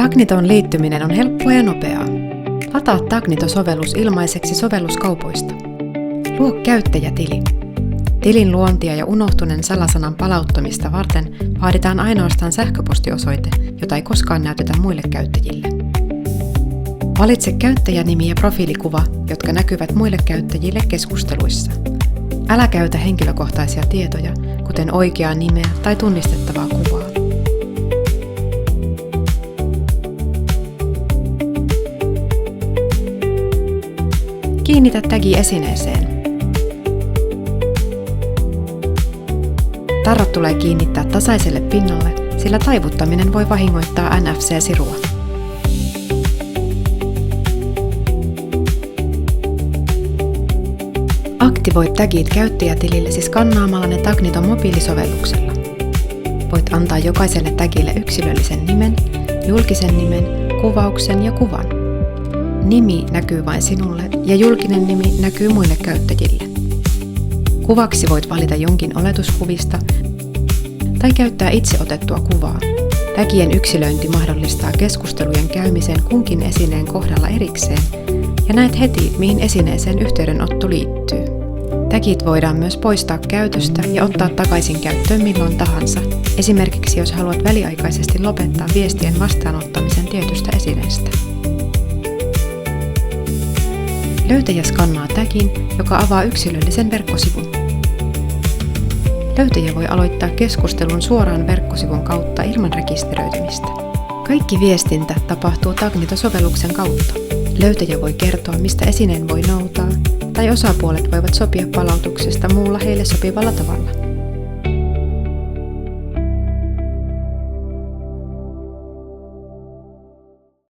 Tagnitoon liittyminen on helppoa ja nopeaa. Lataa Tagnito-sovellus ilmaiseksi sovelluskaupoista. Luo käyttäjätili. Tilin luontia ja unohtuneen salasanan palauttamista varten vaaditaan ainoastaan sähköpostiosoite, jota ei koskaan näytetä muille käyttäjille. Valitse käyttäjänimi ja profiilikuva, jotka näkyvät muille käyttäjille keskusteluissa. Älä käytä henkilökohtaisia tietoja, kuten oikeaa nimeä tai tunnistettavaa kuvaa. Kiinnitä tagi esineeseen. Tarrat tulee kiinnittää tasaiselle pinnalle, sillä taivuttaminen voi vahingoittaa NFC-sirua. Aktivoi tagit käyttäjätilillesi skannaamalla ne Tagnito mobiilisovelluksella. Voit antaa jokaiselle tagille yksilöllisen nimen, julkisen nimen, kuvauksen ja kuvan. Nimi näkyy vain sinulle ja julkinen nimi näkyy muille käyttäjille. Kuvaksi voit valita jonkin oletuskuvista tai käyttää itse otettua kuvaa. Tagien yksilöinti mahdollistaa keskustelujen käymisen kunkin esineen kohdalla erikseen ja näet heti, mihin esineeseen yhteydenotto liittyy. Tagit voidaan myös poistaa käytöstä ja ottaa takaisin käyttöön milloin tahansa, esimerkiksi jos haluat väliaikaisesti lopettaa viestien vastaanottamisen tietystä esineestä. Löytäjä skannaa tagin, joka avaa yksilöllisen verkkosivun. Löytäjä voi aloittaa keskustelun suoraan verkkosivun kautta ilman rekisteröitymistä. Kaikki viestintä tapahtuu Tagnito-sovelluksen kautta. Löytäjä voi kertoa, mistä esineen voi noutaa, tai osapuolet voivat sopia palautuksesta muulla heille sopivalla tavalla.